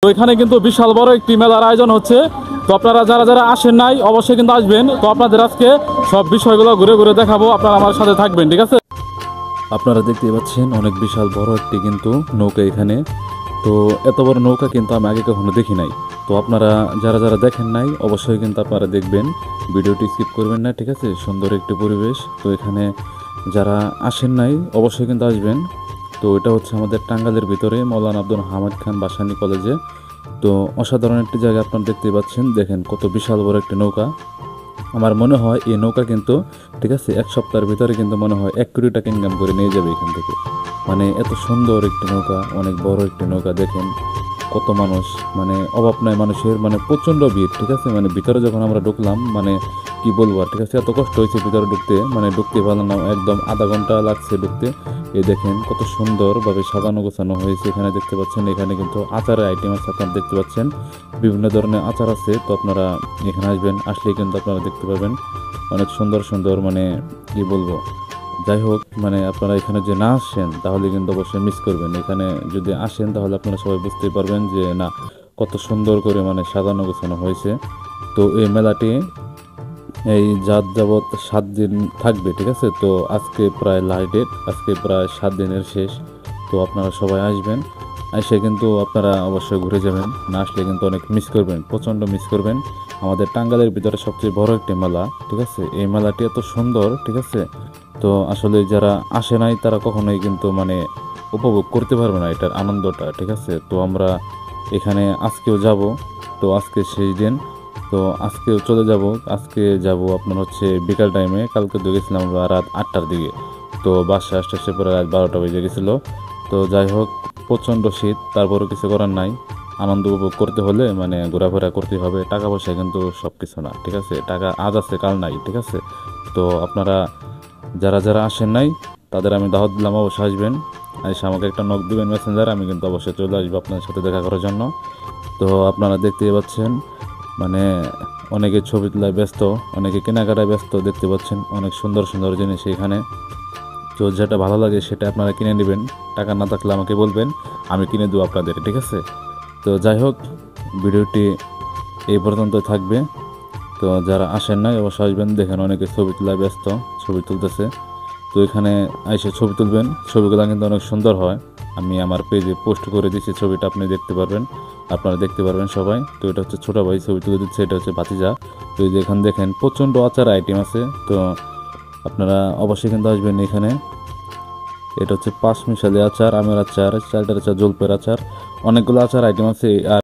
তো এখানে কিন্তু বিশাল বড় একটি মেলার আয়োজন হচ্ছে। তো আপনারা যারা যারা আসেন নাই অবশ্যই কিন্তু আসবেন। তো আপনাদের আজকে সব বিষয়গুলো ঘুরে ঘুরে দেখাবো, আপনারা আমার সাথে থাকবেন, ঠিক আছে। আপনারা দেখতে পাচ্ছেন অনেক বিশাল বড় একটি কিন্তু নৌকা এখানে। তো এত বড় নৌকা কিন্তু আমি আগে কখনো দেখি নাই। তো আপনারা যারা যারা দেখেন নাই অবশ্যই কিন্তু আপনারা দেখবেন, ভিডিওটি স্কিপ করবেন না, ঠিক আছে। সুন্দর একটি পরিবেশ। তো এখানে যারা আসেন নাই অবশ্যই কিন্তু আসবেন। তো এটা হচ্ছে আমাদের টাঙ্গাইলের ভিতরে মৌলানা আব্দুল হামিদ খান ভাসানী কলেজে। তো অসাধারণ একটি জায়গা আপনারা দেখতে পাচ্ছেন, দেখেন কত বিশাল বড় একটি নৌকা। আমার মনে হয় এই নৌকা কিন্তু, ঠিক আছে, এক সপ্তাহের ভিতরে কিন্তু মনে হয় 1 কোটি টাকা ইনকাম করে নিয়ে যাবে এখান থেকে। মানে এত সুন্দর একটি নৌকা, অনেক বড় একটি নৌকা, দেখেন কত মানুষ, মানে অভাব নাই মানুষের, মানে প্রচণ্ড ভিড়, ঠিক আছে। মানে ভিতরে যখন আমরা ঢুকলাম, মানে কি বলবো আর, ঠিক আছে, এত কষ্ট হয়েছে ভিতরে ঢুকতে, মানে ঢুকতে পারলাম না, একদম আধা ঘন্টা লাগছে ঢুকতে। এই দেখেন কত সুন্দরভাবে সাজানো গোছানো হয়েছে। এখানে দেখতে পাচ্ছেন এখানে কিন্তু আচারের আইটেম আছে, আপনারা দেখতে পাচ্ছেন বিভিন্ন ধরনের আচার আছে। তো আপনারা এখানে আসবেন, আসলেই কিন্তু আপনারা দেখতে পাবেন অনেক সুন্দর সুন্দর, মানে কি বলবো, যাই হোক, মানে আপনারা এখানে যে না আসেন তাহলে কিন্তু অবশ্যই মিস করবেন। এখানে যদি আসেন তাহলে আপনারা সবাই বুঝতেই পারবেন যে না, কত সুন্দর করে মানে সাজানো গোছানো হয়েছে। তো এই মেলাটি এই যাবৎ 7 দিন থাকবে, ঠিক আছে। তো আজকে প্রায় লাস্ট ডেট, আজকে প্রায় 7 দিনের শেষ। তো আপনারা সবাই আসবেন, এসে কিন্তু আপনারা অবশ্যই ঘুরে যাবেন। না আসলে কিন্তু অনেক মিস করবেন, প্রচণ্ড মিস করবেন। আমাদের টাঙ্গাইলের ভিতরে সবচেয়ে বড় একটি মেলা, ঠিক আছে। এই মেলাটি এত সুন্দর, ঠিক আছে। তো আসলে যারা আসে নাই তারা কখনোই কিন্তু মানে উপভোগ করতে পারবে না এটার আনন্দটা, ঠিক আছে। তো আমরা এখানে আজকেও যাব। তো আজকে সেই দিন। তো আজকেও চলে যাব, আজকে যাব আপনার হচ্ছে বিকাল টাইমে। কালকে তো গেছিলাম আমরা রাত 8টার দিকে। তো বাসায় আসতে আসতে পরে রাত 12টা বেজে গেছিলো। তো যাই হোক, প্রচণ্ড শীত, তারপরেও কিছু করার নাই। আনন্দ উপভোগ করতে হলে মানে ঘোরাফেরা করতে হবে। টাকা পয়সা কিন্তু সব কিছু না, ঠিক আছে। টাকা আজ আছে কাল নাই, ঠিক আছে। তো আপনারা যারা যারা আসেন নাই তাদের আমি দাওয়াত দিলাম, অবশ্যই আসবেন। এসে আমাকে একটা নক দিবেন মেসেঞ্জার, আমি কিন্তু অবশ্যই চলে আসবো আপনাদের সাথে দেখা করার জন্য। তো আপনারা দেখতেই পাচ্ছেন, মানে অনেকে ছবি তোলায় ব্যস্ত, অনেকে কেনাকাটায় ব্যস্ত, দেখতে পাচ্ছেন অনেক সুন্দর সুন্দর জিনিস এখানে। তো যেটা ভালো লাগে সেটা আপনারা কিনে নেবেন। টাকা না থাকলে আমাকে বলবেন, আমি কিনে দেবো আপনাদের, ঠিক আছে। তো যাই হোক, ভিডিওটি এই পর্যন্ত থাকবে। তো যারা আসেন নাই অবশ্যই আসবেন। দেখেন অনেকে ছবি তোলায় ব্যস্ত, ছবি তুলতেছে। তো এখানে এসে ছবি তুলবেন, ছবিগুলো কিন্তু অনেক সুন্দর হয়। আমি আমার পেজে পোস্ট করে দিচ্ছি, ছবিটা আপনি দেখতে পারবেন, আপনারা দেখতে পারবেন সবাই। তো এটা হচ্ছে ছোটো ভাই ছবি তুলে দিচ্ছে, এটা হচ্ছে ভাতিজা। তো এই যে এখানে দেখেন প্রচণ্ড আচার আইটেম আছে। তো আপনারা অবশ্যই কিন্তু আসবেন এখানে। এটা হচ্ছে 5 মিশালি আচার, আমের আচার, চালটার আচার, জলপের আচার, অনেকগুলো আচার আইটেম আছে। আর